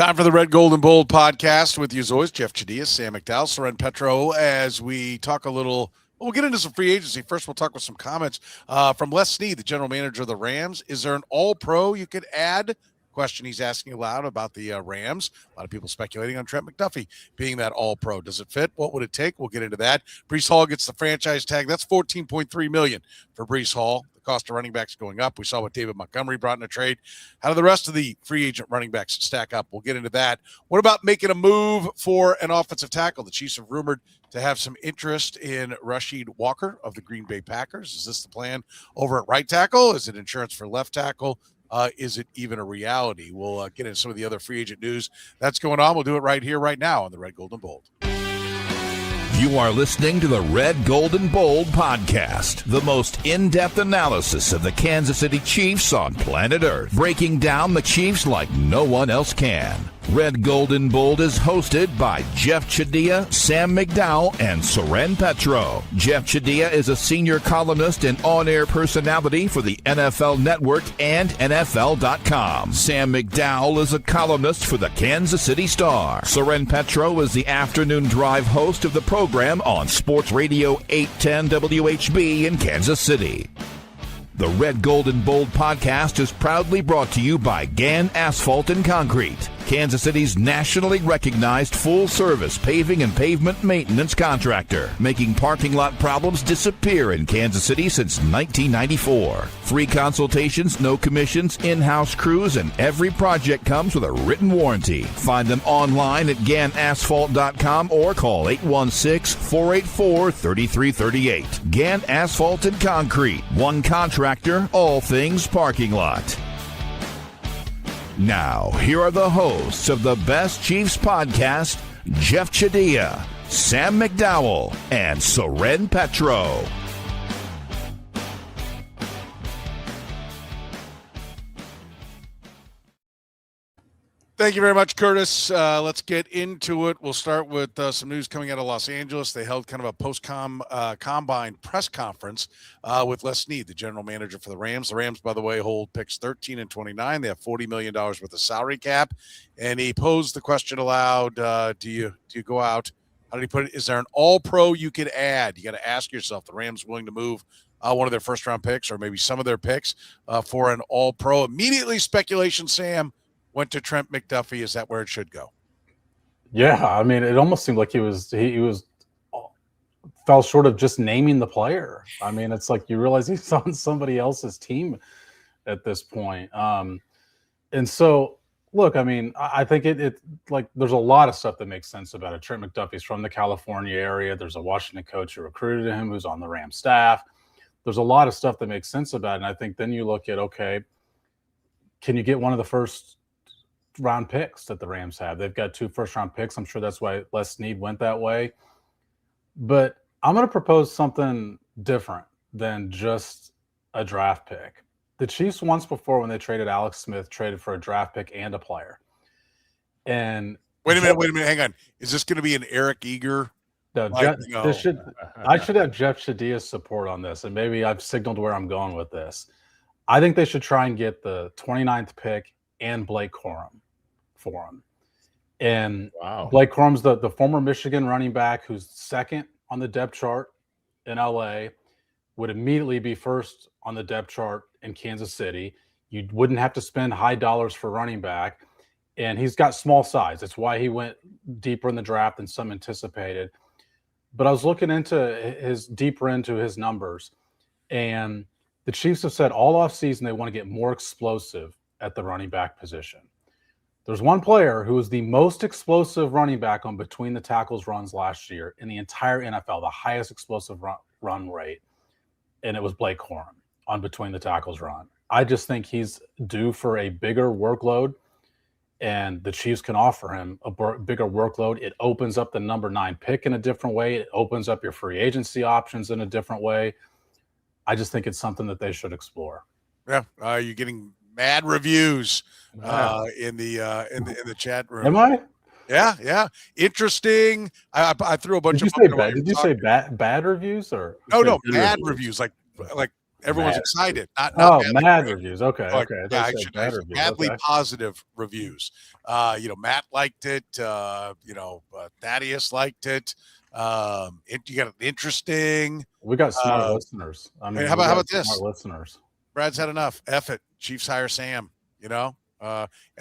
Time for the Red, Gold, and Bold podcast with you as always, Jeff Chadiha, Sam McDowell, Soren Petro, as we talk a little. We'll get into some free agency. First, we'll talk with some comments from Les Snead, the general manager of the Rams. Is there an all-pro you could add? Question he's asking aloud about the Rams. A lot of people speculating on Trent McDuffie being that all-pro. Does it fit? What would it take? We'll get into that. Breece Hall gets the franchise tag. That's $14.3 million for Breece Hall. The cost of running backs going up. We saw what David Montgomery brought in a trade. How do the rest of the free agent running backs stack up? We'll get into that. What about making a move for an offensive tackle? The Chiefs have rumored to have some interest in Rasheed Walker of the Green Bay Packers. Is this the plan over at right tackle? Is it insurance for left tackle? Is it even a reality? We'll get into some of the other free agent news that's going on. We'll do it right here, right now on the Red, Gold, and Bold. You are listening to the Red, Gold, and Bold podcast, the most in-depth analysis of the Kansas City Chiefs on planet Earth, breaking down the Chiefs like no one else can. Red, Gold, and Bold is hosted by Jeff Chadiha, Sam McDowell, and Soren Petro. Jeff Chadiha is a senior columnist and on-air personality for the NFL Network and NFL.com. Sam McDowell is a columnist for the Kansas City Star. Soren Petro is the afternoon drive host of the program on Sports Radio 810 WHB in Kansas City. The Red, Gold, and Bold podcast is proudly brought to you by Gann Asphalt and Concrete, Kansas City's nationally recognized full-service paving and pavement maintenance contractor, making parking lot problems disappear in Kansas City since 1994. Free consultations, no commissions, in-house crews, and every project comes with a written warranty. Find them online at GannAsphalt.com or call 816-484-3338. Gann Asphalt and Concrete, one contractor, all things parking lot. Now, here are the hosts of the Best Chiefs podcast, Jeff Chadiha, Sam McDowell, and Soren Petro. Thank you very much, Curtis. Let's get into it. We'll start with some news coming out of Los Angeles. They held kind of a post-combine press conference with Les Snead, the general manager for the Rams. The Rams, by the way, hold picks 13 and 29. They have $40 million worth of salary cap. And he posed the question aloud, do you go out? How did he put it? Is there an all-pro you could add? You got to ask yourself, the Rams willing to move one of their first-round picks or maybe some of their picks for an all-pro? Immediately speculation, Sam, went to Trent McDuffie. Is that where it should go? Yeah, I mean, it almost seemed like he fell short of just naming the player. I mean, it's like you realize he's on somebody else's team at this point. And so, look, I mean, I think it like there's a lot of stuff that makes sense about it. Trent McDuffie's from the California area. There's a Washington coach who recruited him who's on the Rams staff. There's a lot of stuff that makes sense about it. And I think then you look at, okay, can you get one of the first round picks that the Rams have? They've got 2 first-round picks. I'm sure that's why Les Snead went that way. But I'm going to propose something different than just a draft pick. The Chiefs once before, when they traded Alex Smith, traded for a draft pick and a player. And wait a minute, hang on. Is this going to be an Eric Eager? No, I should have Jeff Chadiha's support on this, and maybe I've signaled where I'm going with this. I think they should try and get the 29th pick and Blake Corum for him. And wow. Blake Corum's the former Michigan running back who's second on the depth chart in LA, would immediately be first on the depth chart in Kansas City. You wouldn't have to spend high dollars for running back. And he's got small size. That's why he went deeper in the draft than some anticipated. But I was looking deeper into his numbers. And the Chiefs have said all offseason they want to get more explosive at the running back position. There's one player who was the most explosive running back on between the tackles runs last year in the entire NFL, the highest explosive run rate, and it was Blake Corum on between the tackles run. I just think he's due for a bigger workload, and the Chiefs can offer him a bigger workload. It opens up the number 9 pick in a different way. It opens up your free agency options in a different way. I just think it's something that they should explore. Yeah, you're getting mad reviews in the chat room. Am I? Yeah. Interesting. I threw a bunch Did you say bad reviews or no bad reviews like everyone's excited. Not mad reviews. Okay, like, okay. Yeah, I should reviews. madly Okay. positive reviews. Matt liked it. Thaddeus liked it. You got interesting. We got smart listeners. I mean, how about this? Smart listeners. Brad's had enough. F it. Chiefs hire Sam. And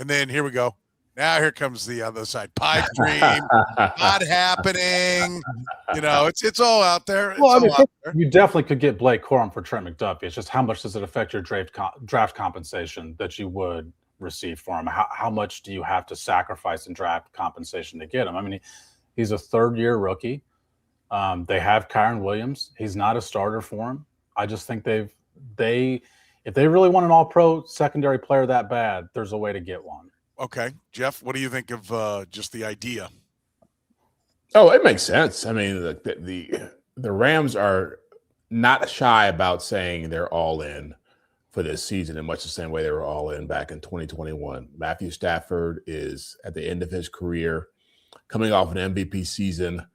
then here we go. Now here comes the other side. Pipe dream, not happening. It's all out there. You definitely could get Blake Corum for Trent McDuffie. It's just how much does it affect your draft compensation that you would receive for him? How much do you have to sacrifice in draft compensation to get him? I mean, he's a third-year rookie. They have Kyron Williams. He's not a starter for him. I just think if they really want an all-pro secondary player that bad, there's a way to get one. Okay. Jeff, what do you think of just the idea? Oh, it makes sense. I mean, the Rams are not shy about saying they're all in for this season in much the same way they were all in back in 2021. Matthew Stafford is at the end of his career, coming off an MVP season.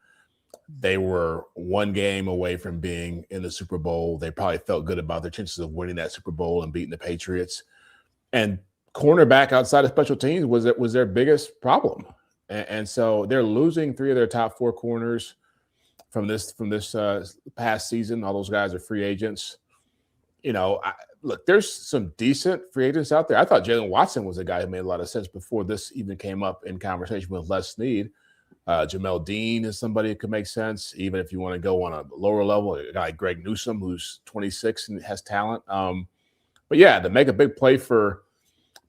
They were one game away from being in the Super Bowl. They probably felt good about their chances of winning that Super Bowl and beating the Patriots. And cornerback outside of special teams was their biggest problem. And so they're losing 3 of their top 4 corners from this past season. All those guys are free agents. Look, there's some decent free agents out there. I thought Jalen Watson was a guy who made a lot of sense before this even came up in conversation with Les Snead. Jamel Dean is somebody who could make sense, even if you want to go on a lower level. A guy like Greg Newsome, who's 26 and has talent. But yeah, to make a big play for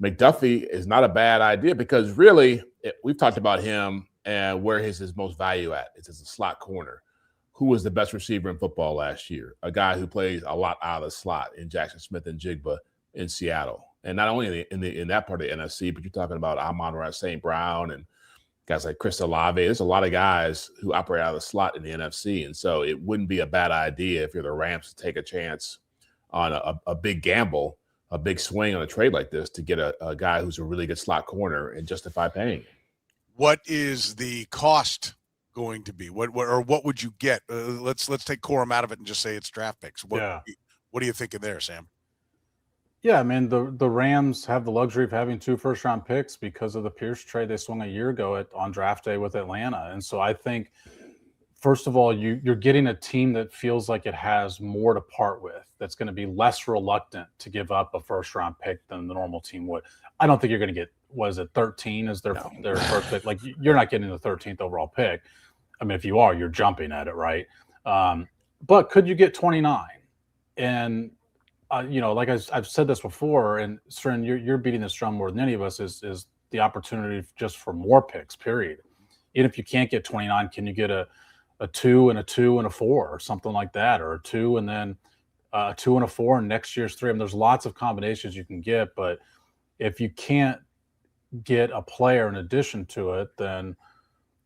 McDuffie is not a bad idea because really we've talked about him and where his most value at. It's as a slot corner. Who was the best receiver in football last year? A guy who plays a lot out of the slot in Jackson Smith and Jigba in Seattle. And not only in that part of the NFC, but you're talking about Amon-Ra St. Brown and guys like Chris Olave. There's a lot of guys who operate out of the slot in the NFC. And so it wouldn't be a bad idea if you're the Rams to take a chance on a big gamble, a big swing on a trade like this to get a guy who's a really good slot corner and justify paying. What is the cost going to be? What would you get? Let's take Corum out of it and just say it's draft picks. What are you thinking there, Sam? Yeah, I mean, the Rams have the luxury of having 2 first-round picks because of the Pierce trade they swung a year ago on draft day with Atlanta. And so I think, first of all, you're getting a team that feels like it has more to part with, that's going to be less reluctant to give up a first-round pick than the normal team would. I don't think you're going to get, 13 is their first pick. Like, you're not getting the 13th overall pick. I mean, if you are, you're jumping at it, right? But could you get 29? And like I've said this before, and Soren, you're beating this drum more than any of us, is the opportunity just for more picks, period. Even if you can't get 29, can you get a 2 and a 2 and a 4 or something like that, or a 2 and then a 2 and a 4 and next year's 3? I mean, there's lots of combinations you can get, but if you can't get a player in addition to it, then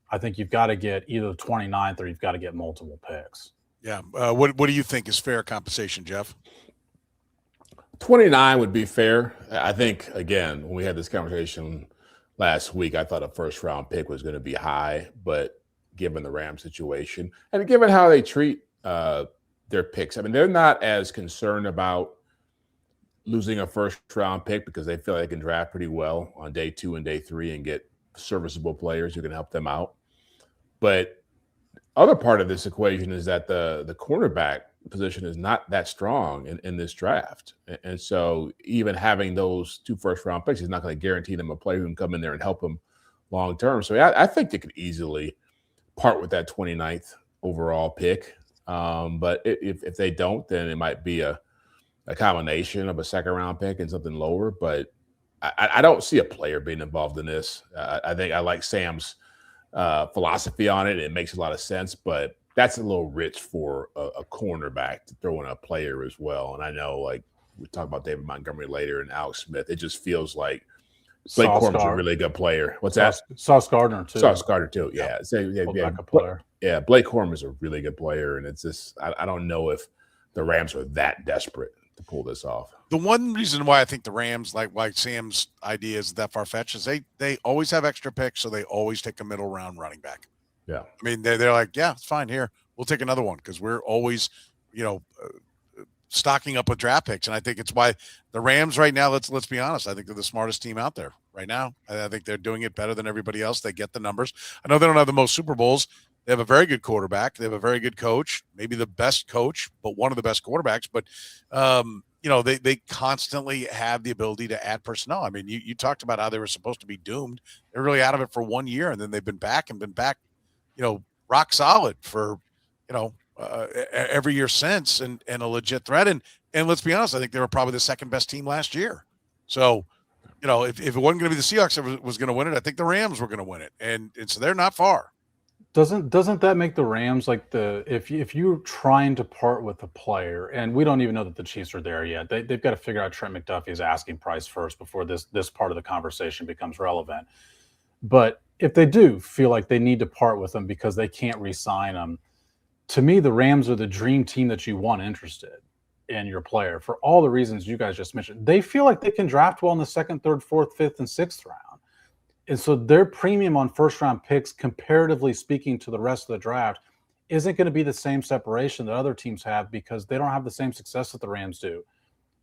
I think you've got to get either the 29th or you've got to get multiple picks. Yeah. What do you think is fair compensation, Jeff? 29 would be fair. I think, again, when we had this conversation last week, I thought a first-round pick was going to be high, but given the Rams situation and given how they treat their picks, I mean, they're not as concerned about losing a first-round pick because they feel like they can draft pretty well on day 2 and day 3 and get serviceable players who can help them out. But other part of this equation is that the cornerback position is not that strong in this draft. And so even having those 2 first-round picks is not going to guarantee them a player who can come in there and help them long-term. So I think they could easily part with that 29th overall pick. But if they don't, then it might be a combination of a second-round pick and something lower. But I don't see a player being involved in this. I think I like Sam's philosophy on it. It makes a lot of sense, but that's a little rich for a cornerback to throw in a player as well. And I know, like, we talk about David Montgomery later and Alex Smith. It just feels like Blake Corum's a really good player. What's that? Sauce Gardner, too. Sauce Gardner, too. Yeah. Player. Yeah, Blake Corum is a really good player. And it's just, I don't know if the Rams are that desperate to pull this off. The one reason why I think the Rams, like Sam's idea, is that far-fetched is they always have extra picks, so they always take a middle-round running back. Yeah. I mean, they're like, yeah, it's fine. Here, we'll take another one because we're always, stocking up with draft picks. And I think it's why the Rams right now, let's be honest, I think they're the smartest team out there right now. I think they're doing it better than everybody else. They get the numbers. I know they don't have the most Super Bowls. They have a very good quarterback. They have a very good coach, maybe the best coach, but one of the best quarterbacks. But, they constantly have the ability to add personnel. I mean, you talked about how they were supposed to be doomed. They're really out of it for 1 year, and then they've been back, rock solid for, every year since, and a legit threat. And let's be honest, I think they were probably the second best team last year. So, if it wasn't going to be the Seahawks that was going to win it, I think the Rams were going to win it. And so they're not far. Doesn't that make the Rams like if you're trying to part with a player, and we don't even know that the Chiefs are there yet. They've got to figure out Trent McDuffie's asking price first before this part of the conversation becomes relevant. But if they do feel like they need to part with him because they can't re-sign him, to me, the Rams are the dream team that you want interested in your player for all the reasons you guys just mentioned. They feel like they can draft well in the 2nd, 3rd, 4th, 5th, and 6th round. And so their premium on first-round picks, comparatively speaking to the rest of the draft, isn't going to be the same separation that other teams have because they don't have the same success that the Rams do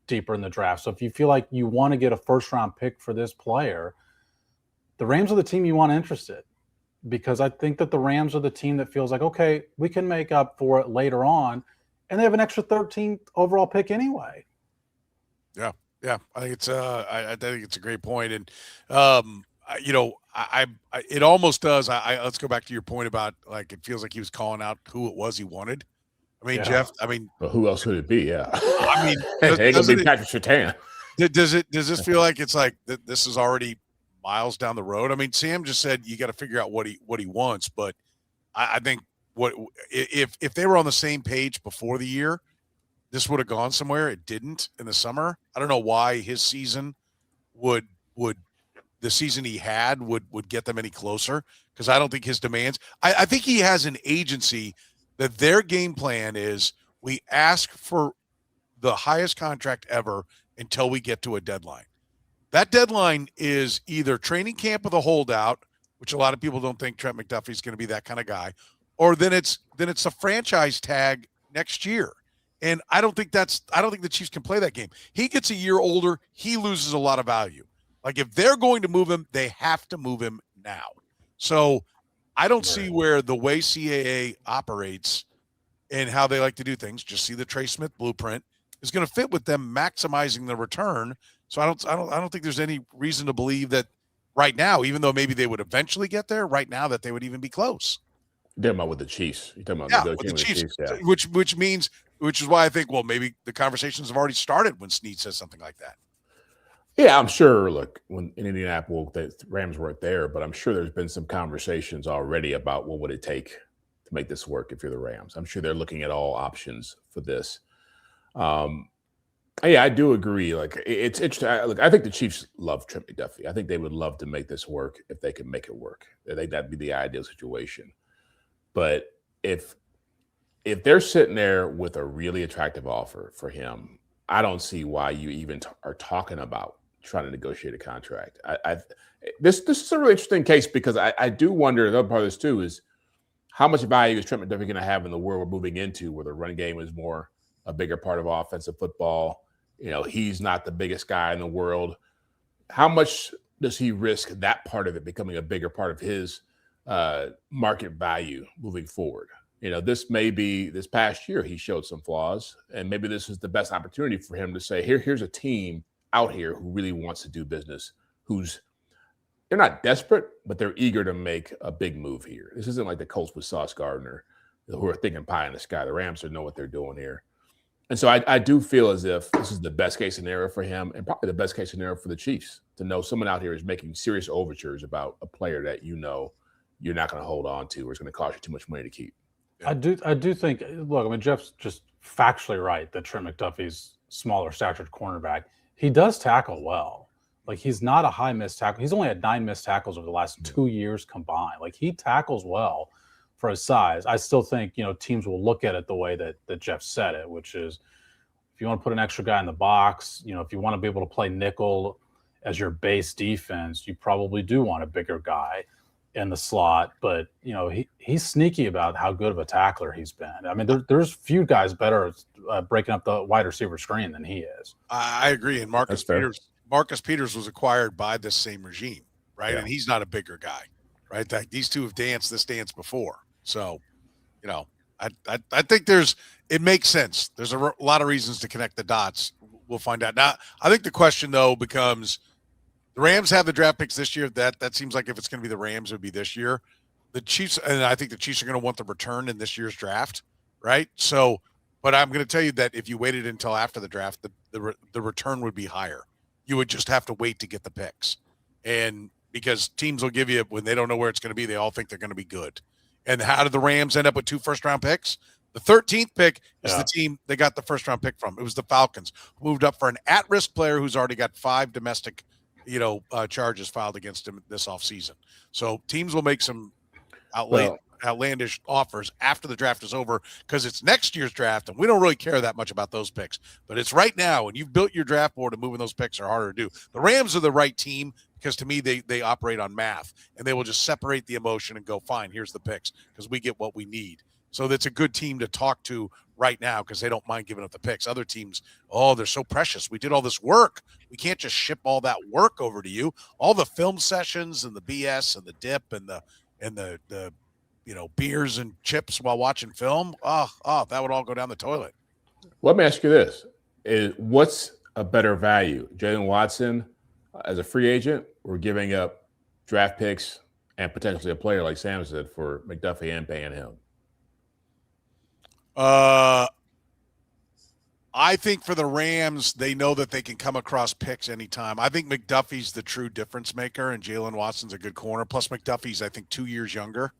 deeper in the draft. So if you feel like you want to get a first-round pick for this player, the Rams are the team you want interested, because I think that the Rams are the team that feels like, okay, we can make up for it later on, and they have an extra 13th overall pick anyway. Yeah, I think it's I think it's a great point, and it almost does. Let's go back to your point about like it feels like he was calling out who it was he wanted. I mean, yeah. Jeff. I mean, well, who else would it be? Yeah, I mean, it ain't gonna be Patrick Surtain. Does this feel like it's like this is already miles down the road? I mean, Sam just said you got to figure out what he wants, but I think if they were on the same page before the year, this would have gone somewhere. It didn't in the summer. I don't know why his season would the season he had would get them any closer, because I don't think his demands. I think he has an agency that their game plan is we ask for the highest contract ever until we get to a deadline. That deadline is either training camp with a holdout, which a lot of people don't think Trent McDuffie is going to be that kind of guy, or then it's a franchise tag next year. And I don't think the Chiefs can play that game. He gets a year older, he loses a lot of value. Like if they're going to move him, they have to move him now. So I don't see where the way CAA operates and how they like to do things, just see the Trey Smith blueprint, is going to fit with them maximizing the return. So I don't think there's any reason to believe that right now, even though maybe they would eventually get there, right now that they would even be close. You're talking about with the Chiefs. You're talking about with the Chiefs, yeah. Which is why I think, well, maybe the conversations have already started when Snead says something like that. Yeah, I'm sure. Look, when in Indianapolis, the Rams weren't there, but I'm sure there's been some conversations already about what would it take to make this work if you're the Rams. I'm sure they're looking at all options for this. Yeah, I do agree. Like it's interesting. Look, I think the Chiefs love Trent McDuffie. I think they would love to make this work if they could make it work. I think that'd be the ideal situation. But if they're sitting there with a really attractive offer for him, I don't see why you even are talking about trying to negotiate a contract. This is a really interesting case, because I do wonder, the other part of this too is how much value is Trent McDuffie going to have in the world we're moving into, where the run game is more a bigger part of offensive football. He's not the biggest guy in the world. How much does he risk that part of it becoming a bigger part of his market value moving forward? This past year he showed some flaws, and maybe this is the best opportunity for him to say, here's a team out here who really wants to do business, they're not desperate, but they're eager to make a big move here. This isn't like the Colts with Sauce Gardner, who are thinking pie in the sky. The Rams know what they're doing here. And so I do feel as if this is the best case scenario for him, and probably the best case scenario for the Chiefs, to know someone out here is making serious overtures about a player that you're not going to hold on to, or it's going to cost you too much money to keep. I do think, look, I mean, Jeff's just factually right that Trent McDuffie's smaller statured cornerback. He does tackle well. Like, he's not a high missed tackle. He's only had 9 missed tackles over the last 2 years combined. Like, he tackles well for his size. I still think, teams will look at it the way that Jeff said it, which is if you want to put an extra guy in the box, if you want to be able to play nickel as your base defense, you probably do want a bigger guy. in the slot, but he's sneaky about how good of a tackler he's been. I mean, there's few guys better at breaking up the wide receiver screen than he is. I agree. And Marcus Peters was acquired by this same regime, right? Yeah. And he's not a bigger guy, right? These two have danced this dance before. So, I think it makes sense. There's a lot of reasons to connect the dots. We'll find out. Now, I think the question, though, becomes the Rams have the draft picks this year. That seems like if it's going to be the Rams, it would be this year. The Chiefs, and I think the Chiefs are going to want the return in this year's draft, right? So, but I'm going to tell you that if you waited until after the draft, the return would be higher. You would just have to wait to get the picks. And because teams will give you, when they don't know where it's going to be, they all think they're going to be good. And how did the Rams end up with 2 first-round picks? The 13th pick is the team they got the first-round pick from. It was the Falcons, who moved up for an at-risk player who's already got 5 domestic, charges filed against him this offseason. So teams will make some outlandish offers after the draft is over because it's next year's draft, and we don't really care that much about those picks. But it's right now, and you've built your draft board, and moving those picks are harder to do. The Rams are the right team because, to me, they operate on math, and they will just separate the emotion and go, fine, here's the picks because we get what we need. So that's a good team to talk to right now because they don't mind giving up the picks. Other teams, they're so precious. We did all this work. We can't just ship all that work over to you. All the film sessions and the BS and the dip and the beers and chips while watching film. That would all go down the toilet. Let me ask you this: what's a better value, Jalen Watson as a free agent, or giving up draft picks and potentially a player like Sam said for McDuffie and paying him? I think for the Rams, they know that they can come across picks anytime. I think McDuffie's the true difference maker, and Jalen Watson's a good corner. Plus, McDuffie's, I think, 2 years younger.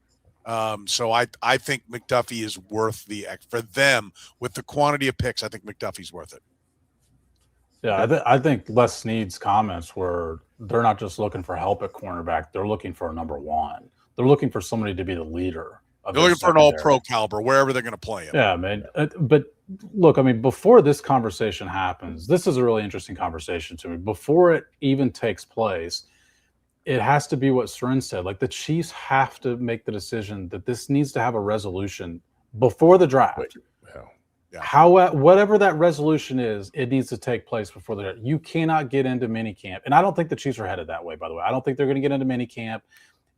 So I think McDuffie is worth for them with the quantity of picks. I think McDuffie's worth it. Yeah, I think Les Snead's comments were they're not just looking for help at cornerback; they're looking for a number one. They're looking for somebody to be the leader. They're looking for an all-pro caliber wherever they're going to play him. Yeah, man. But look, I mean, before this conversation happens, this is a really interesting conversation to me. Before it even takes place, it has to be what Soren said. Like, the Chiefs have to make the decision that this needs to have a resolution before the draft. Yeah. Whatever that resolution is, it needs to take place before the draft. You cannot get into minicamp. And I don't think the Chiefs are headed that way, by the way. I don't think they're going to get into minicamp.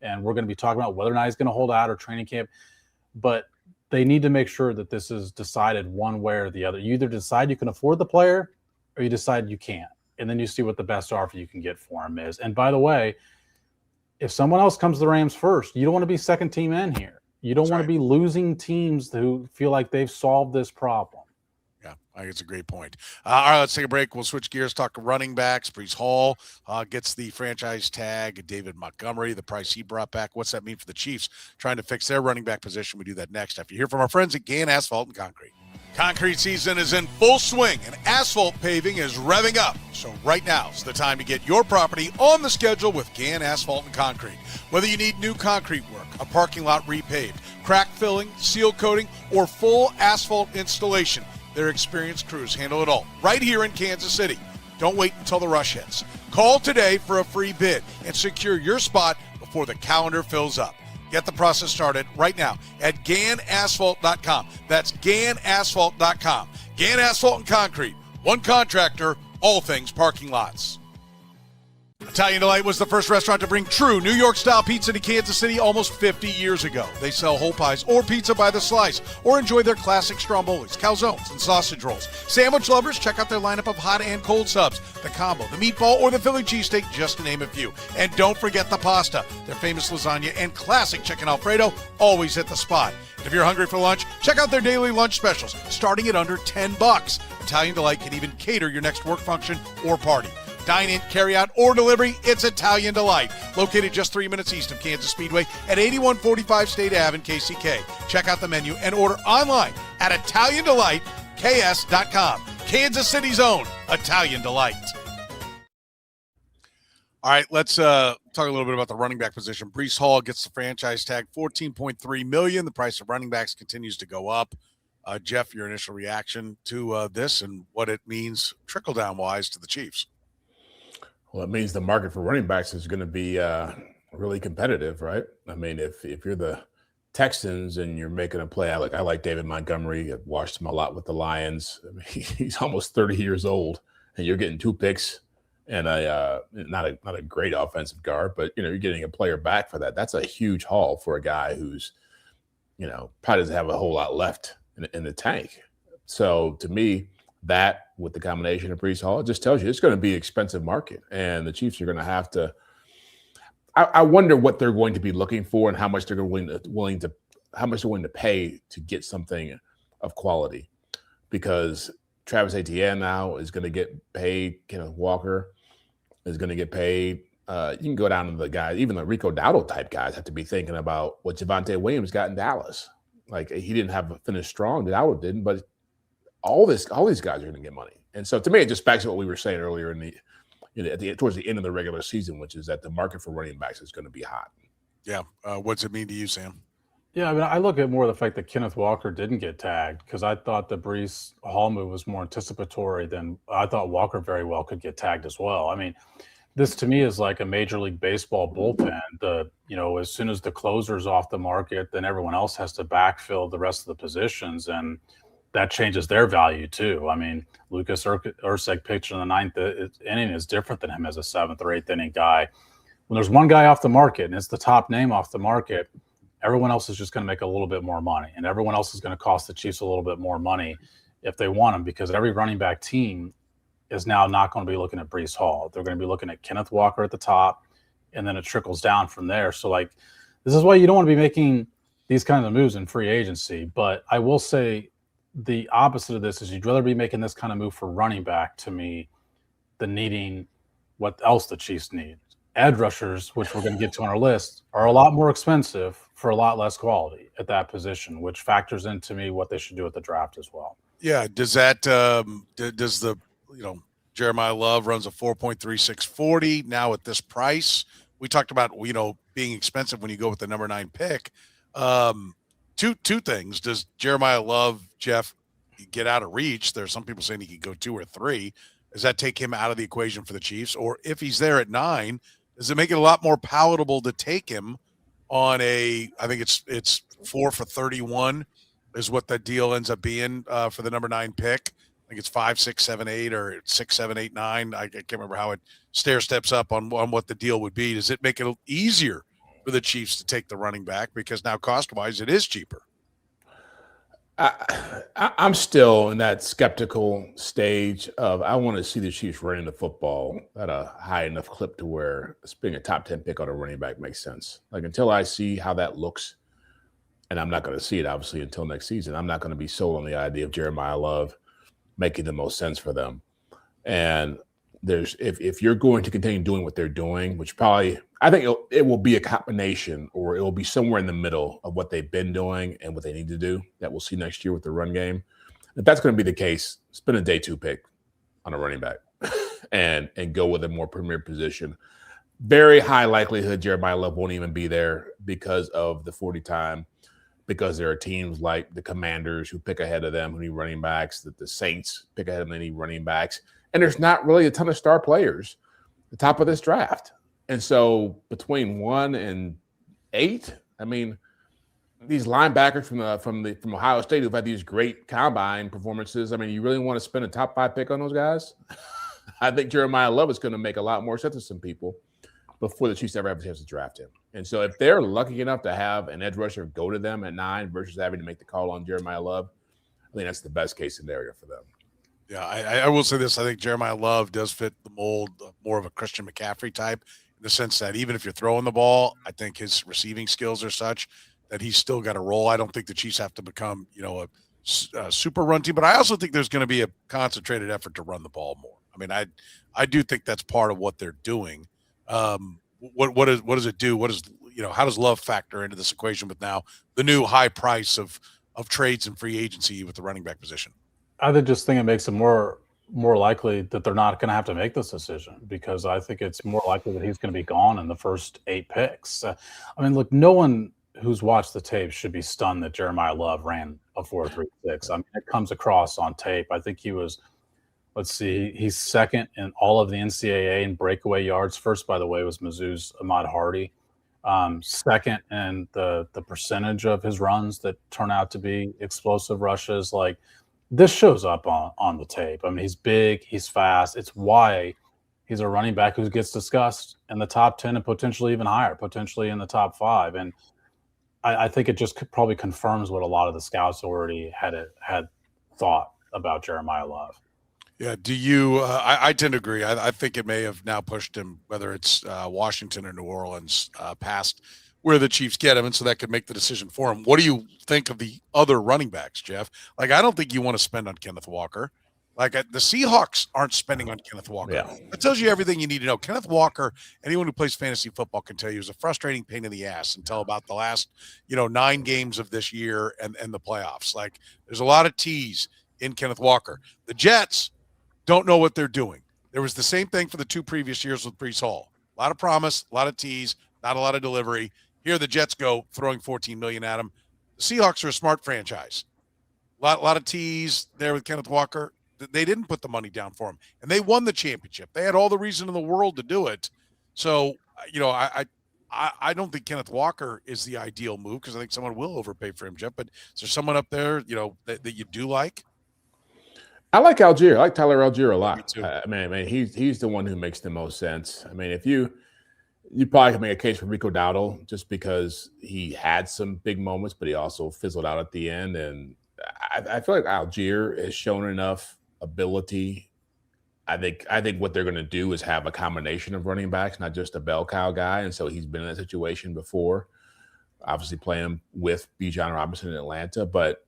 And we're going to be talking about whether or not he's going to hold out or training camp. But they need to make sure that this is decided one way or the other. You either decide you can afford the player or you decide you can't. And then you see what the best offer you can get for him is. And by the way, if someone else comes to the Rams first, you don't want to be second team in here. You don't want to be losing teams who feel like they've solved this problem. Yeah, I think it's a great point. All right, let's take a break. We'll switch gears, talk to running backs. Breece Hall gets the franchise tag. David Montgomery, the price he brought back. What's that mean for the Chiefs trying to fix their running back position? We do that next after you hear from our friends at Gann Asphalt and Concrete. Concrete season is in full swing, and asphalt paving is revving up. So right now is the time to get your property on the schedule with Gann Asphalt and Concrete. Whether you need new concrete work, a parking lot repaved, crack filling, seal coating, or full asphalt installation, their experienced crews handle it all right here in Kansas City. Don't wait until the rush hits. Call today for a free bid and secure your spot before the calendar fills up. Get the process started right now at GannAsphalt.com. That's GannAsphalt.com. Gann Asphalt and Concrete. One contractor, all things parking lots. Italian Delight was the first restaurant to bring true New York-style pizza to Kansas City almost 50 years ago. They sell whole pies or pizza by the slice, or enjoy their classic strombolis, calzones, and sausage rolls. Sandwich lovers, check out their lineup of hot and cold subs, the combo, the meatball, or the Philly cheesesteak, just to name a few. And don't forget the pasta. Their famous lasagna and classic chicken Alfredo always hit the spot. And if you're hungry for lunch, check out their daily lunch specials, starting at under $10. Italian Delight can even cater your next work function or party. Dine in, carry out, or delivery, it's Italian Delight. Located just 3 minutes east of Kansas Speedway at 8145 State Ave in KCK. Check out the menu and order online at ItalianDelightKS.com. Kansas City's own Italian Delight. All right, let's talk a little bit about the running back position. Breece Hall gets the franchise tag, $14.3 million. The price of running backs continues to go up. Jeff, your initial reaction to this and what it means trickle-down wise to the Chiefs? Well, it means the market for running backs is going to be really competitive, right? I mean, if you're the Texans and you're making a play, I like David Montgomery. I've watched him a lot with the Lions. I mean, he's almost 30 years old, and you're getting 2 picks and not a great offensive guard, but you're getting a player back for that. That's a huge haul for a guy who's probably doesn't have a whole lot left in the tank. So to me, that with the combination of Breece Hall, it just tells you it's going to be an expensive market, and the Chiefs are going to have to. I wonder what they're going to be looking for and how much they're willing to pay to get something of quality, because Travis Etienne now is going to get paid. Kenneth Walker is going to get paid. You can go down to the guys, even the Rico Dowdle type guys have to be thinking about what Javonte Williams got in Dallas. Like, he didn't have a finish strong, Dowdle didn't, but all these guys are going to get money. And so to me, it just backs up what we were saying earlier towards the end of the regular season, which is that the market for running backs is going to be hot. Yeah. What's it mean to you, Sam? Yeah, I mean, I look at more the fact that Kenneth Walker didn't get tagged, because I thought the Breece Hall move was more anticipatory than I thought Walker very well could get tagged as well. I mean, this to me is like a Major League Baseball bullpen. As soon as the closer's off the market, then everyone else has to backfill the rest of the positions, and that changes their value too. I mean, Lucas Ursek pitched in the 9th inning is different than him as a 7th or 8th inning guy. When there's one guy off the market and it's the top name off the market, everyone else is just going to make a little bit more money, and everyone else is going to cost the Chiefs a little bit more money if they want him, because every running back team is now not going to be looking at Breece Hall. They're going to be looking at Kenneth Walker at the top, and then it trickles down from there. So, this is why you don't want to be making these kinds of moves in free agency. But I will say the opposite of this is you'd rather be making this kind of move for running back, to me, than needing what else the Chiefs need. Edge rushers, which we're going to get to on our list, are a lot more expensive for a lot less quality at that position, which factors into me what they should do at the draft as well. Yeah. Does that does the Jeremiyah Love runs a 4.3640 now at this price? We talked about being expensive when you go with the number 9 pick. Two things. Does Jeremiyah Love, Jeff, get out of reach? There's some people saying he could go 2 or 3. Does that take him out of the equation for the Chiefs? Or if he's there at 9, does it make it a lot more palatable to take him on I think it's 4 for 31 is what that deal ends up being for the number 9 pick. I think it's 5, 6, 7, 8 or 6, 7, 8, 9. I can't remember how it stair steps up on what the deal would be. Does it make it easier for the Chiefs to take the running back, because now cost-wise it is cheaper? I'm still in that skeptical stage of I want to see the Chiefs running the football at a high enough clip to where being a top 10 pick on a running back makes sense. Until I see how that looks, and I'm not going to see it obviously until next season, I'm not going to be sold on the idea of Jeremiyah Love making the most sense for them. And if you're going to continue doing what they're doing, which probably I think it will be a combination, or it will be somewhere in the middle of what they've been doing and what they need to do, that we'll see next year with the run game. If that's going to be the case, spend a day 2 pick on a running back and go with a more premier position. Very high likelihood Jeremiyah Love won't even be there because of the 40 time, because there are teams like the Commanders who pick ahead of them who need running backs, that the Saints pick ahead of them who need running backs. And there's not really a ton of star players at the top of this draft. And so between 1 and 8, I mean, these linebackers from Ohio State who've had these great combine performances, I mean, you really want to spend a top 5 pick on those guys? I think Jeremiyah Love is going to make a lot more sense to some people before the Chiefs ever have a chance to draft him. And so if they're lucky enough to have an edge rusher go to them at 9 versus having to make the call on Jeremiyah Love, I think that's the best case scenario for them. Yeah, I will say this. I think Jeremiyah Love does fit the mold of more of a Christian McCaffrey type, in the sense that even if you're throwing the ball, I think his receiving skills are such that he's still got a role. I don't think the Chiefs have to become, a super run team, but I also think there's going to be a concentrated effort to run the ball more. I mean, I do think that's part of what they're doing. What does it do? How does Love factor into this equation with now the new high price of trades and free agency with the running back position? I just think it makes it more likely that they're not going to have to make this decision, because I think it's more likely that he's going to be gone in the first 8 picks. Look, no one who's watched the tape should be stunned that Jeremiyah Love ran a 4.36. I mean, it comes across on tape. I think he was, he's second in all of the NCAA in breakaway yards. First, by the way, was Mizzou's Ahmad Hardy. Second in the percentage of his runs that turn out to be explosive rushes. Like, this shows up on the tape. I mean, he's big, he's fast. It's why he's a running back who gets discussed in the top 10 and potentially even higher, potentially in the top 5. And I think it just probably confirms what a lot of the scouts already had thought about Jeremiyah Love. Yeah. Do you? I tend to agree. I think it may have now pushed him, whether it's Washington or New Orleans, past where the Chiefs get him, and so that could make the decision for him. What do you think of the other running backs, Jeff? Like, I don't think you want to spend on Kenneth Walker. Like, the Seahawks aren't spending on Kenneth Walker. Yeah. That tells you everything you need to know. Kenneth Walker, anyone who plays fantasy football can tell you, is a frustrating pain in the ass until about the last, 9 games of this year and the playoffs. Like, there's a lot of T's in Kenneth Walker. The Jets don't know what they're doing. There was the same thing for the 2 previous years with Breece Hall. A lot of promise, a lot of T's, not a lot of delivery. Here the Jets go throwing $14 million at him. The Seahawks are a smart franchise. A lot of T's there with Kenneth Walker. They didn't put the money down for him, and they won the championship. They had all the reason in the world to do it. So, I don't think Kenneth Walker is the ideal move, because I think someone will overpay for him, Jeff. But is there someone up there, that you do like? I like Algier. I like Tyler Algier a lot. Me too. I mean, he's the one who makes the most sense. I mean, if you probably could make a case for Rico Dowdle, just because he had some big moments, but he also fizzled out at the end. And I feel like Algier has shown enough ability. I think what they're going to do is have a combination of running backs, not just a bell cow guy. And so he's been in that situation before, obviously playing with Bijan Robinson in Atlanta. But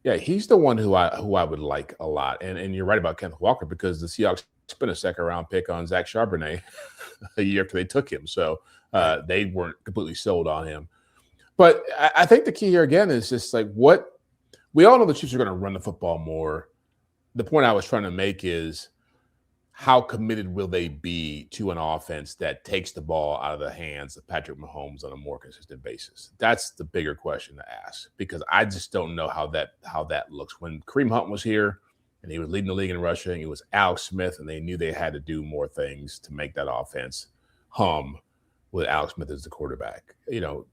yeah, he's the one who I would like a lot. And you're right about Kenneth Walker, because the Seahawks spent a second-round pick on Zach Charbonnet a year after they took him. So they weren't completely sold on him. But I think the key here, again, is just like, what we all know the Chiefs are going to run the football more. The point I was trying to make is, how committed will they be to an offense that takes the ball out of the hands of Patrick Mahomes on a more consistent basis? That's the bigger question to ask, because I just don't know how that looks. When Kareem Hunt was here and he was leading the league in rushing, it was Alex Smith, and they knew they had to do more things to make that offense hum with Alex Smith as the quarterback.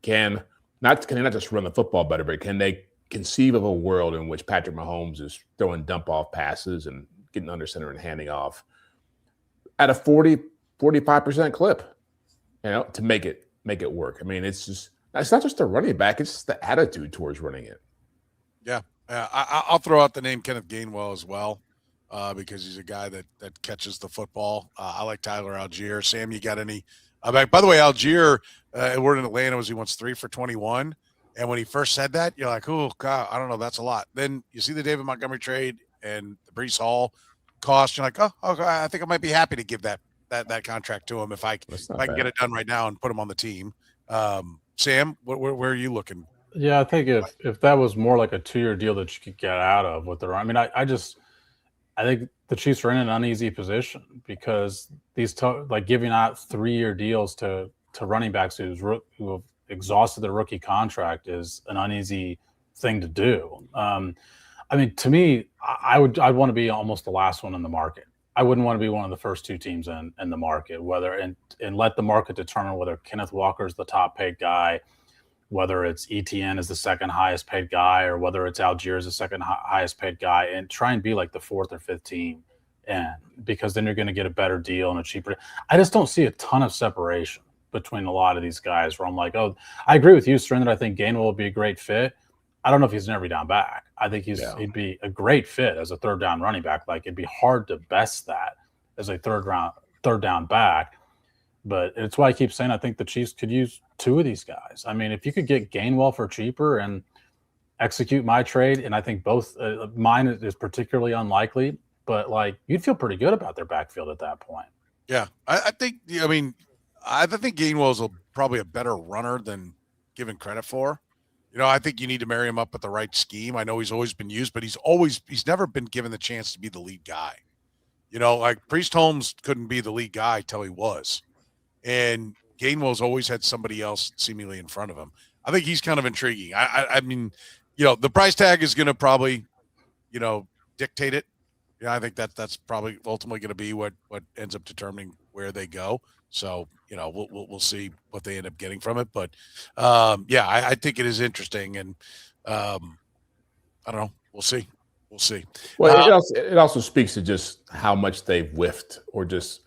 Can they not just run the football better, but can they conceive of a world in which Patrick Mahomes is throwing dump-off passes and getting under center and handing off at a 45% clip, to make it work? I mean, it's not just a running back, it's just the attitude towards running it. Yeah. I'll throw out the name Kenneth Gainwell as well, because he's a guy that catches the football. I like Tyler Algier. Sam, you got any? By the way, Algier, we're in Atlanta, he wants 3 for 21. And when he first said that, you're like, oh, God, I don't know. That's a lot. Then you see the David Montgomery trade and the Breece Hall cost. You're like, oh, okay, I think I might be happy to give that contract to him if I can get it done right now and put him on the team. Sam, where are you looking? Yeah, I think if that was more like a 2-year deal that you could get out of with I mean, I think the Chiefs are in an uneasy position, because these giving out 3-year deals to running backs who have exhausted their rookie contract is an uneasy thing to do. I mean, to me, I'd want to be almost the last one in the market. I wouldn't want to be one of the first 2 teams in the market, and let the market determine whether Kenneth Walker is the top paid guy, whether it's ETN is the second highest paid guy, or whether it's Algier is the second highest paid guy, and try and be like the 4th or 5th team because then you're going to get a better deal and a cheaper. I just don't see a ton of separation between a lot of these guys where I'm like, oh, I agree with you, Soren, that I think Gainwell would be a great fit. I don't know if he's an every down back. I think he'd be a great fit as a 3rd down running back. Like, it'd be hard to best that as a 3rd down back. But it's why I keep saying I think the Chiefs could use 2 of these guys. I mean, if you could get Gainwell for cheaper and execute my trade, and I think both mine is particularly unlikely, but you'd feel pretty good about their backfield at that point. Yeah, I think. I mean, I think Gainwell's probably a better runner than given credit for. I think you need to marry him up with the right scheme. I know he's always been used, but he's never been given the chance to be the lead guy. Priest Holmes couldn't be the lead guy till he was. And Gainwell's always had somebody else seemingly in front of him. I think he's kind of intriguing. I mean, the price tag is going to probably, dictate it. I think that's probably ultimately going to be what ends up determining where they go. So, we'll see what they end up getting from it. But, I think it is interesting. And I don't know. We'll see. We'll see. Well, it also speaks to just how much they've whiffed, or just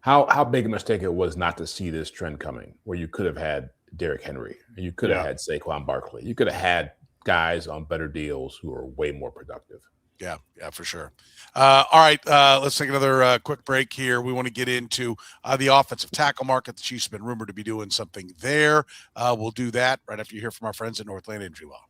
how big a mistake it was not to see this trend coming, where you could have had Derrick Henry, and you could have had Saquon Barkley. You could have had guys on better deals who are way more productive. Yeah, for sure. All right, let's take another quick break here. We want to get into the offensive tackle market. The Chiefs have been rumored to be doing something there. We'll do that right after you hear from our friends at Northland Injury Law.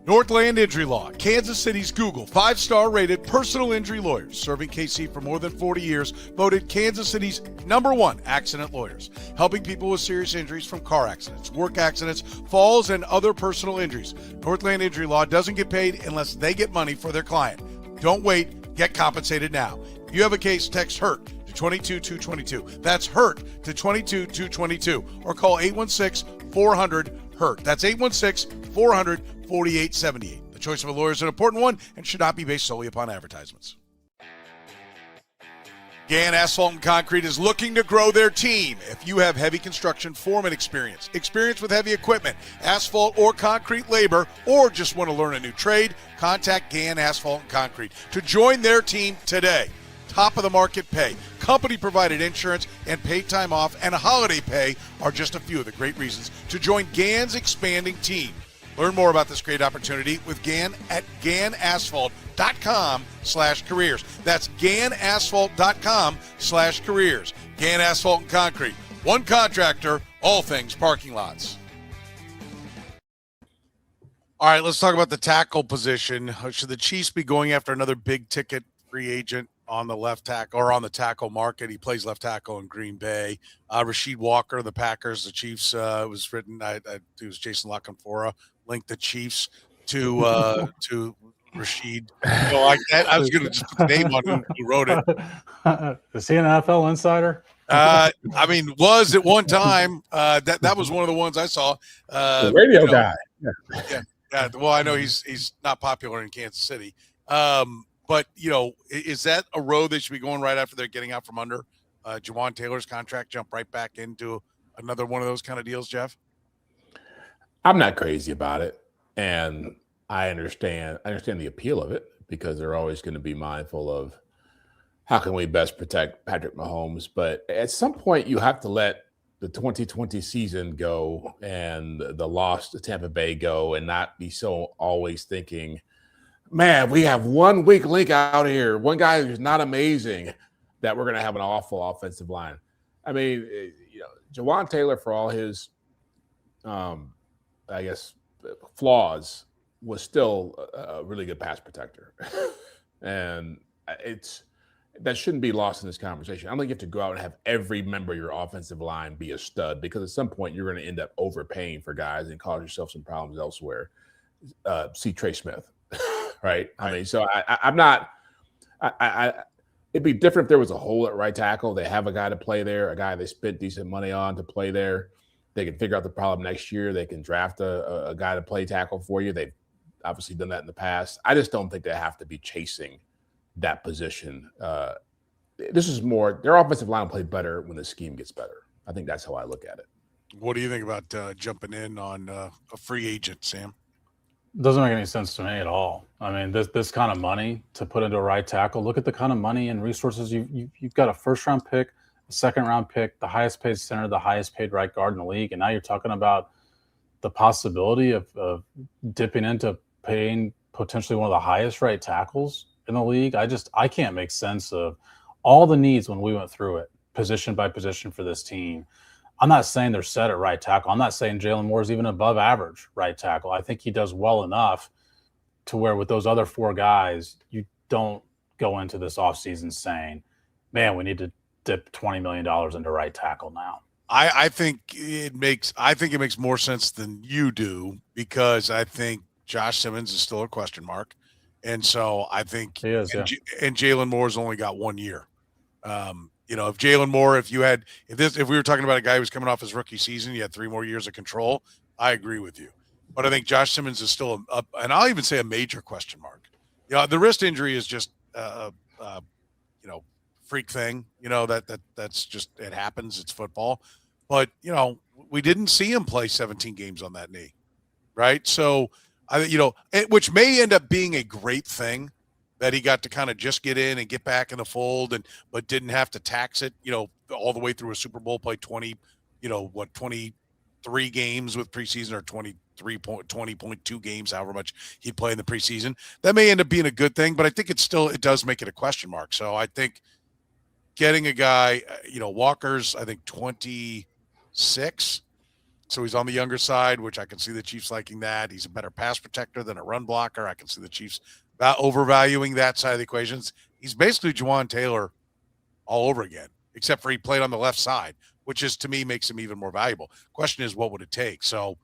Northland Injury Law, Kansas City's Google 5-star rated personal injury lawyers, serving KC for more than 40 years, voted Kansas City's #1 accident lawyers, helping people with serious injuries from car accidents, work accidents, falls, and other personal injuries. Northland Injury Law doesn't get paid unless they get money for their client. Don't wait, get compensated now. If you have a case, text HURT to 22222. That's HURT to 22222, or call 816-400-HURT. That's 816-400-4878. The choice of a lawyer is an important one and should not be based solely upon advertisements. Gann Asphalt and Concrete is looking to grow their team. If you have heavy construction foreman experience with heavy equipment, asphalt or concrete labor, or just want to learn a new trade, contact Gann Asphalt and Concrete to join their team today. Top of the market pay, company provided insurance, and paid time off and holiday pay are just a few of the great reasons to join Gann's expanding team. Learn more about this great opportunity with Gann at GannAsphalt.com/careers. That's GannAsphalt.com/careers. Gann Asphalt and Concrete. One contractor, all things parking lots. All right, let's talk about the tackle position. Should the Chiefs be going after another big ticket free agent on the left tackle or on the tackle market? He plays left tackle in Green Bay. Rasheed Walker, the Packers, the Chiefs, it was written, it was Jason LaCanfora, linked the Chiefs to Rasheed. Like that. I was going to just put the name on who wrote it. Is he an NFL insider? Was at one time. That was one of the ones I saw. The radio guy. Yeah. Well, I know he's not popular in Kansas City. But, is that a road they should be going right after they're getting out from under Jawan Taylor's contract, jump right back into another one of those kind of deals, Jeff? I'm not crazy about it. And I understand the appeal of it, because they're always going to be mindful of how can we best protect Patrick Mahomes. But at some point, you have to let the 2020 season go and the loss to Tampa Bay go, and not be so always thinking, man, we have one weak link out here, one guy who's not amazing, that we're going to have an awful offensive line. I mean, Jawan Taylor, for all his, flaws, was still a really good pass protector. And that shouldn't be lost in this conversation. I don't think you have to go out and have every member of your offensive line be a stud, because at some point you're going to end up overpaying for guys and cause yourself some problems elsewhere. See Trey Smith. Right. I mean, so I'm not. It'd be different if there was a hole at right tackle. They have a guy to play there, a guy they spent decent money on to play there. They can figure out the problem next year. They can draft a guy to play tackle for you. They've obviously done that in the past. I just don't think they have to be chasing that position. This is more, their offensive line will play better when the scheme gets better. I think that's how I look at it. What do you think about jumping in on a free agent, Sam? Doesn't make any sense to me at all. I mean, this kind of money to put into a right tackle. Look at the kind of money and resources you've got: a first-round pick, a second-round pick, the highest-paid center, the highest-paid right guard in the league, and now you're talking about the possibility of dipping into paying potentially one of the highest right tackles in the league. I can't make sense of all the needs when we went through it, position by position for this team. I'm not saying they're set at right tackle. I'm not saying Jalen Moore is even above average right tackle. I think he does well enough to where with those other four guys, you don't go into this offseason saying, man, we need to dip $20 million into right tackle now. I think it makes more sense than you do, because I think Josh Simmons is still a question mark. And so I think he is, and Jalen Moore's only got 1 year. If Jalen Moore, if we were talking about a guy who's coming off his rookie season, you had 3 more years of control, I agree with you. But I think Josh Simmons is still and I'll even say a major question mark. The wrist injury is just, freak thing, that's just, it happens. It's football. But, we didn't see him play 17 games on that knee. Right. So, which may end up being a great thing that he got to kind of just get in and get back in the fold but didn't have to tax it, all the way through a Super Bowl, play 23 games with preseason, or 20.2 games, however much he'd play in the preseason. That may end up being a good thing, but I think it does make it a question mark. So I think getting a guy, Walker's, I think 26. So he's on the younger side, which I can see the Chiefs liking that. He's a better pass protector than a run blocker. I can see the Chiefs overvaluing that side of the equations. He's basically Juwan Taylor all over again, except for he played on the left side, which to me makes him even more valuable. Question is, what would it take? So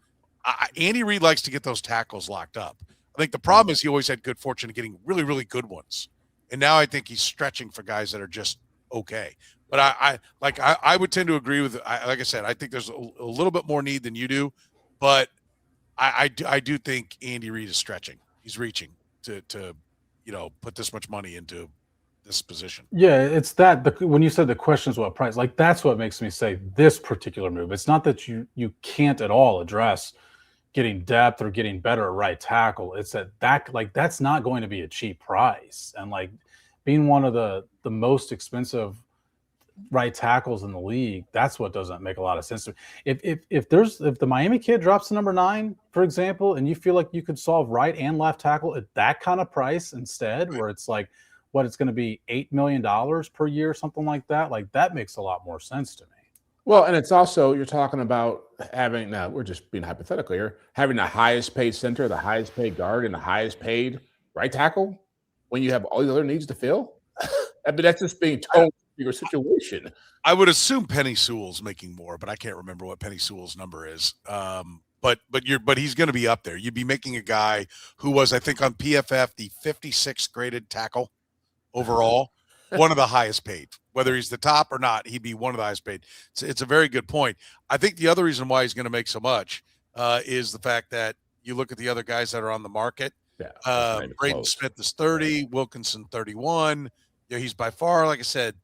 Andy Reid likes to get those tackles locked up. I think the problem is he always had good fortune of getting really, really good ones. And now I think he's stretching for guys that are just okay. But I would tend to agree with, like I said, I think there's a little bit more need than you do, but I do think Andy Reid is stretching. He's reaching to put this much money into this position. Yeah, it's that when you said the question is what price, like that's what makes me say this particular move. It's not that you can't at all address getting depth or getting better at right tackle. It's that that's not going to be a cheap price, and like being one of the most expensive right tackles in the league, that's what doesn't make a lot of sense to me. If the Miami kid drops to number 9, for example, and you feel like you could solve right and left tackle at that kind of price instead, where it's like it's going to be $8 million per year, something like that, makes a lot more sense to me. Well, and it's also, you're talking about having, now we're just being hypothetical here, having the highest paid center, the highest paid guard, and the highest paid right tackle when you have all the other needs to fill. I mean, that's just being told your situation. I would assume Penny Sewell's making more, but I can't remember what Penny Sewell's number is. But he's going to be up there. You'd be making a guy who was, I think, on PFF the 56th graded tackle overall, one of the highest paid. Whether he's the top or not, he'd be one of the highest paid. It's a very good point. I think the other reason why he's going to make so much is the fact that you look at the other guys that are on the market. Yeah, Braden Smith is 30, Wilkinson 31. He's by far, like I said,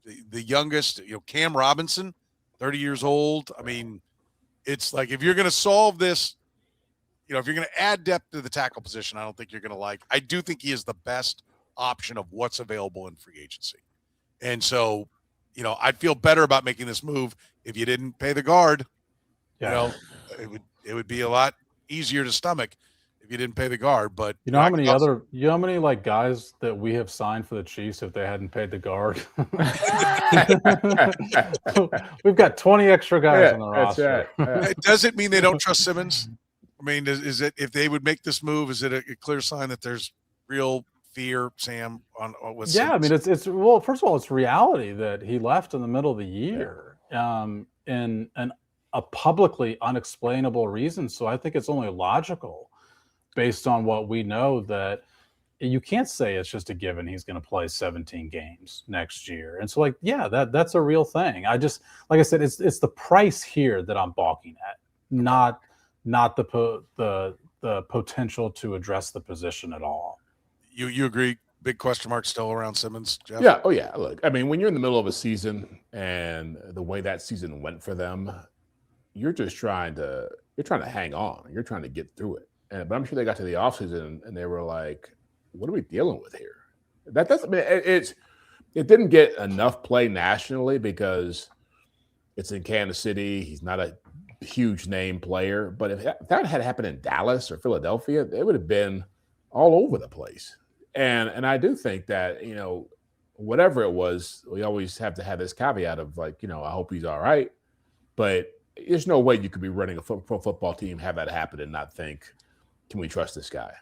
the youngest. Cam Robinson, 30 years old. I mean, it's like, if you're going to solve this, if you're going to add depth to the tackle position, I don't think you're going to like. I do think he is the best option of what's available in free agency. And so, I'd feel better about making this move if you didn't pay the guard. Yeah. It would be a lot easier to stomach if you didn't pay the guard. But how many like guys that we have signed for the Chiefs if they hadn't paid the guard? We've got 20 extra guys on the roster. Right. Does it mean they don't trust Simmons? I mean, is it, if they would make this move, is it a clear sign that there's real fear, Sam, with Simmons? I mean, it's well, first of all, it's reality that he left in the middle of the year, in a publicly unexplainable reason. So I think it's only logical, based on what we know, that you can't say it's just a given he's going to play 17 games next year. And so, that's a real thing. I just, like I said, it's the price here that I'm balking at, not the potential to address the position at all. You agree? Big question mark still around Simmons, Jeff? Yeah. Oh, yeah. Look, I mean, when you're in the middle of a season and the way that season went for them, you're trying to hang on. You're trying to get through it. But I'm sure they got to the offseason and they were like, what are we dealing with here? That doesn't mean it didn't get enough play nationally because it's in Kansas City. He's not a huge name player. But if that had happened in Dallas or Philadelphia, it would have been all over the place. And I do think that, whatever it was, we always have to have this caveat of I hope he's all right. But there's no way you could be running a pro football team, have that happen, and not think, can we trust this guy?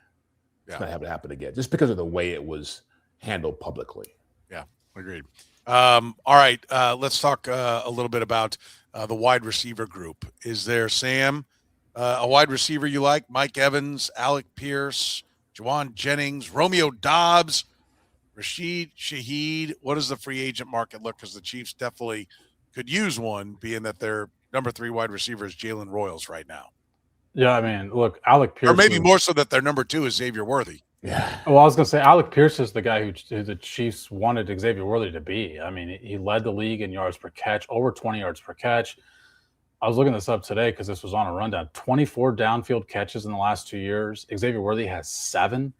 It's not have it happen again, just because of the way it was handled publicly. Yeah, agreed. All right, let's talk a little bit about the wide receiver group. Is there, Sam, a wide receiver you like? Mike Evans, Alec Pierce, Juwan Jennings, Romeo Doubs, Rashid Shaheed. What does the free agent market look? Because the Chiefs definitely could use one, being that their number 3 wide receiver is Jalen Royals right now. Yeah, I mean, look, Alec Pierce. Or maybe more so that their number 2 is Xavier Worthy. Yeah. Well, I was going to say Alec Pierce is the guy who the Chiefs wanted Xavier Worthy to be. I mean, he led the league in yards per catch, over 20 yards per catch. I was looking this up today because this was on a rundown. 24 downfield catches in the last 2 years. Xavier Worthy has 7.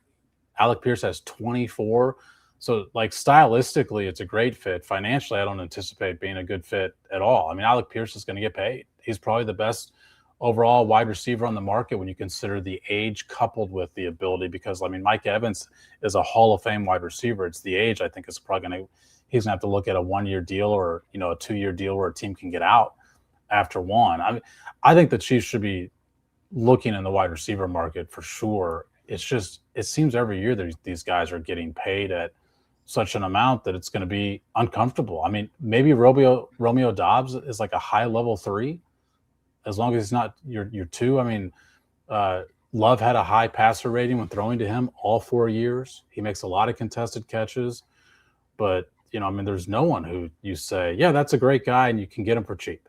Alec Pierce has 24. So, like, stylistically, it's a great fit. Financially, I don't anticipate being a good fit at all. I mean, Alec Pierce is going to get paid. He's probably the best overall wide receiver on the market when you consider the age coupled with the ability, because, I mean, Mike Evans is a Hall of Fame wide receiver. It's the age, I think, is probably going to – he's going to have to look at a 1-year deal or, a 2-year deal where a team can get out after one. I think the Chiefs should be looking in the wide receiver market for sure. It's just, it seems every year that these guys are getting paid at such an amount that it's going to be uncomfortable. I mean, maybe Romeo Doubs is like a high level 3, as long as he's not your 2. I mean, Love had a high passer rating when throwing to him all 4 years. He makes a lot of contested catches, but I mean, there's no one who you say, yeah, that's a great guy and you can get him for cheap.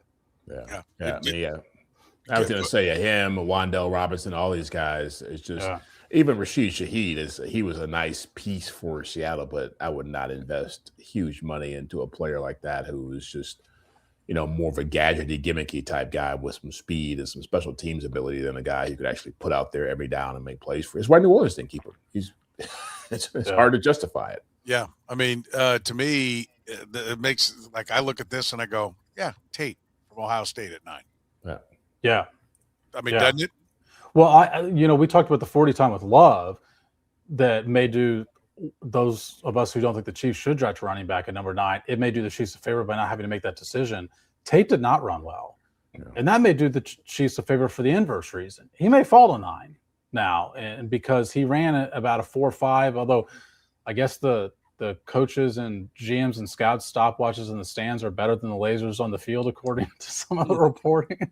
Yeah. I was going to say him, Wan'Dale Robinson, all these guys. It's just even Rasheed Shaheed he was a nice piece for Seattle, but I would not invest huge money into a player like that who was just more of a gadgety, gimmicky type guy with some speed and some special teams ability than a guy who could actually put out there every down and make plays for. It's why New Orleans didn't keep him. It's hard to justify it. Yeah, I mean, to me, it makes like I look at this and I go, yeah, Tate from Ohio State at 9. Yeah. I mean, doesn't it? Well, we talked about the 40 time with Love that may do those of us who don't think the Chiefs should draft a running back at number 9. It may do the Chiefs a favor by not having to make that decision. Tate did not run well. And that may do the Chiefs a favor for the inverse reason. He may fall to 9 now, and because he ran about a 4.5, although I guess the coaches and GMs and scouts stopwatches in the stands are better than the lasers on the field, according to some of the reporting.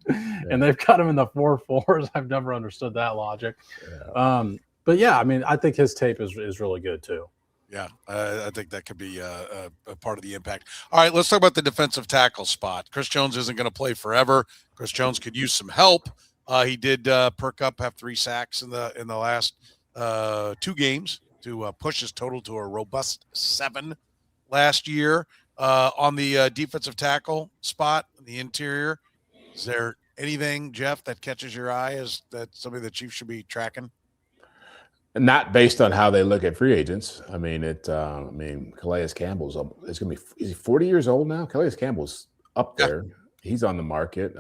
And they've got him in the 4.4s. I've never understood that logic. But yeah, I mean, I think his tape is really good too. Yeah, I think that could be a part of the impact. All right, let's talk about the defensive tackle spot. Chris Jones isn't going to play forever. Chris Jones could use some help. He did perk up, have 3 sacks in the last 2 games to push his total to a robust 7 last year. On the defensive tackle spot, the interior, is there anything, Jeff, that catches your eye as that something the Chiefs should be tracking? Not based on how they look at free agents. I mean, Calais Campbell's is going to be. Is he 40 years old now? Calais Campbell's up there. Yeah. He's on the market.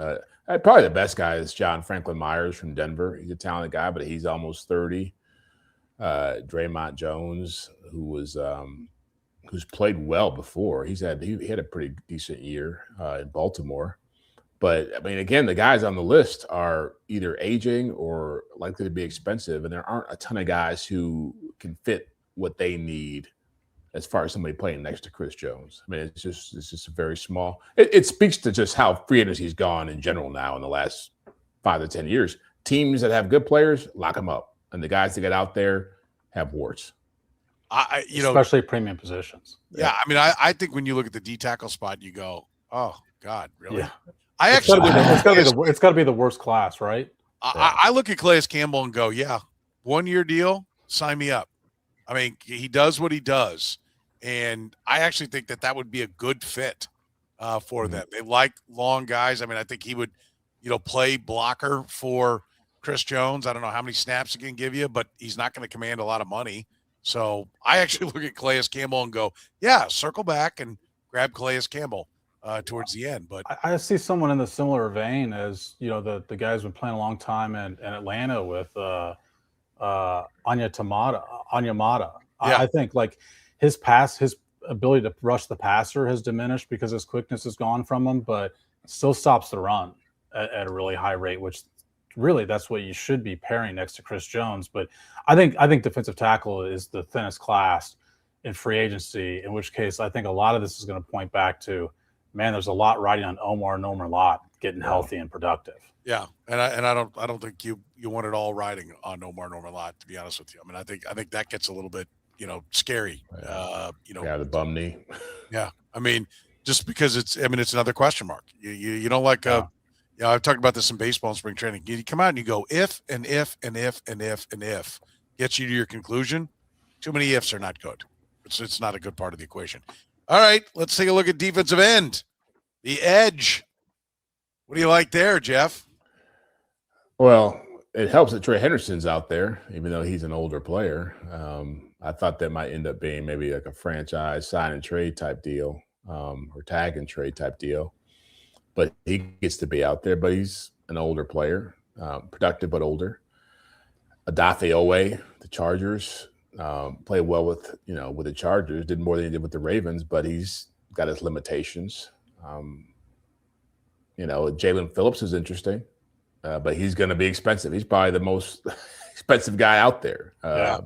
Probably the best guy is John Franklin Myers from Denver. He's a talented guy, but he's almost 30. Draymond Jones, who's played well before. He had a pretty decent year in Baltimore. But, I mean, again, the guys on the list are either aging or likely to be expensive, and there aren't a ton of guys who can fit what they need as far as somebody playing next to Chris Jones. I mean, it's just very small. It speaks to just how free agency's gone in general now in the last 5 to 10 years. Teams that have good players, lock them up. And the guys that get out there have warts. Especially premium positions. Yeah, I mean, I think when you look at the D tackle spot, you go, oh, God, really? Yeah. It's got to be the worst class, right? I look at Calais Campbell and go, yeah, 1-year deal, sign me up. I mean, he does what he does, and I actually think that would be a good fit for them. They like long guys. I mean, I think he would, play blocker for Chris Jones. I don't know how many snaps he can give you, but he's not going to command a lot of money. So I actually look at Calais Campbell and go, yeah, circle back and grab Calais Campbell towards the end. But I see someone in the similar vein as the guy's been playing a long time in Atlanta with Onyemata. Yeah. I think like his ability to rush the passer has diminished because his quickness is gone from him, but still stops the run at a really high rate, which really that's what you should be pairing next to Chris Jones. But I think defensive tackle is the thinnest class in free agency, in which case I think a lot of this is going to point back to, man, there's a lot riding on Omar Norman-Lott getting healthy and productive. Yeah, and I don't think you want it all riding on Omar Norman-Lott, to be honest with you. I mean, I think that gets a little bit scary. The bum knee. Yeah, I mean, just because it's another question mark. You don't like I've talked about this in baseball in spring training. You come out and you go if and if and if and if and if, gets you to your conclusion. Too many ifs are not good. It's not a good part of the equation. All right, let's take a look at defensive end. The edge. What do you like there, Jeff? Well, it helps that Trey Henderson's out there, even though he's an older player. I thought that might end up being maybe like a franchise sign and trade type deal, or tag and trade type deal. But he gets to be out there, but he's an older player, productive but older. Adafe Owe, the Chargers, played well with the Chargers, did more than he did with the Ravens, but he's got his limitations. Jalen Phillips is interesting, but he's going to be expensive. He's probably the most expensive guy out there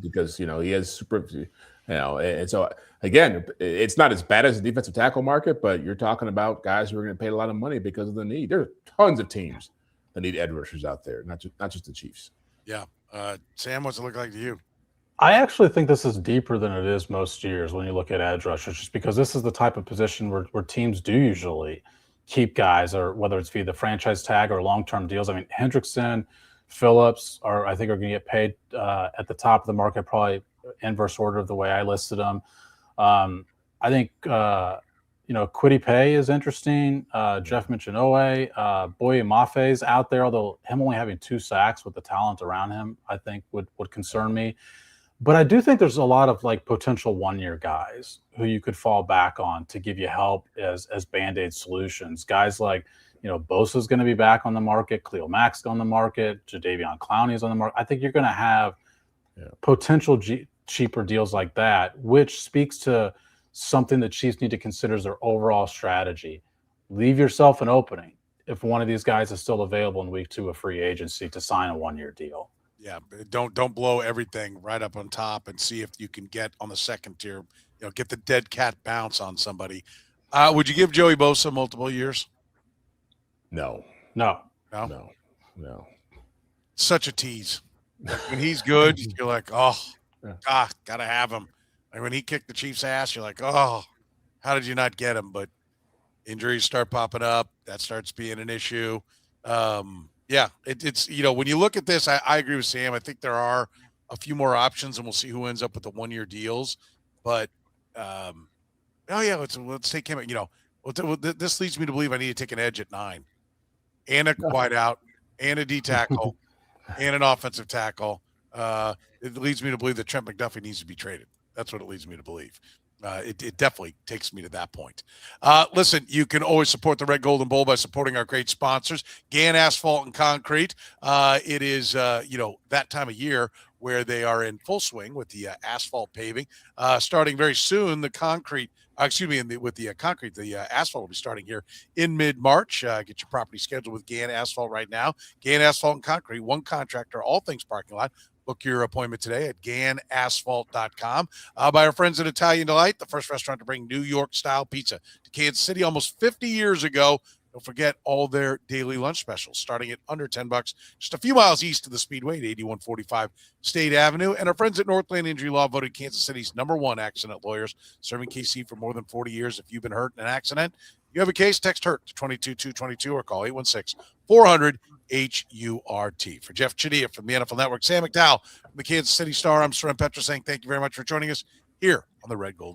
because he has super, and so again, it's not as bad as the defensive tackle market, but you're talking about guys who are going to pay a lot of money because of the need. There are tons of teams that need edge rushers out there, not just the Chiefs. Yeah. Sam, what's it look like to you? I actually think this is deeper than it is most years when you look at edge rushers, just because this is the type of position where teams do usually keep guys, or whether it's via the franchise tag or long-term deals. I mean, Hendrickson, Phillips are going to get paid at the top of the market, probably inverse order of the way I listed them. I think Kwity Paye is interesting. Jeff mentioned Owe. Boye Mafe's out there, although him only having 2 sacks with the talent around him, I think would concern me. But I do think there's a lot of potential one-year guys who you could fall back on to give you help as Band-Aid solutions. Guys like, Bosa's going to be back on the market, Khalil Mack's on the market, Jadeveon Clowney's on the market. I think you're going to have potential cheaper deals like that, which speaks to something that Chiefs need to consider as their overall strategy. Leave yourself an opening if one of these guys is still available in week 2 of free agency to sign a 1-year deal. Yeah, don't blow everything right up on top and see if you can get on the second tier, get the dead cat bounce on somebody. Would you give Joey Bosa multiple years? No. Such a tease. When he's good, you're like, oh, gotta have him. Like when he kicked the Chiefs' ass, you're like, oh, how did you not get him? But injuries start popping up. That starts being an issue. It's when you look at this, I agree with Sam. I think there are a few more options, and we'll see who ends up with the 1-year deals. But let's take him. This leads me to believe I need to take an edge at 9, and a wide out, and a D tackle, and an offensive tackle. It leads me to believe that Trent McDuffie needs to be traded. That's what it leads me to believe. It definitely takes me to that point. Listen, you can always support the Red, Gold, and Bold by supporting our great sponsors, Gann Asphalt and Concrete. It is, that time of year where they are in full swing with the asphalt paving. Starting very soon, the concrete, with the concrete, the asphalt will be starting here in mid-March. Get your property scheduled with Gann Asphalt right now. Gann Asphalt and Concrete, one contractor, all things parking lot. Book your appointment today at GannAsphalt.com. By our friends at Italian Delight, the first restaurant to bring New York-style pizza to Kansas City almost 50 years ago. Don't forget all their daily lunch specials, starting at under $10, just a few miles east of the Speedway at 8145 State Avenue. And our friends at Northland Injury Law voted Kansas City's #1 accident lawyers, serving KC for more than 40 years. If you've been hurt in an accident, you have a case, text HURT to 22222 or call 816-400-HURT. For Jeff Chadiha from the NFL Network, Sam McDowell from the Kansas City Star, I'm Soren Petro saying thank you very much for joining us here on the Red Gold.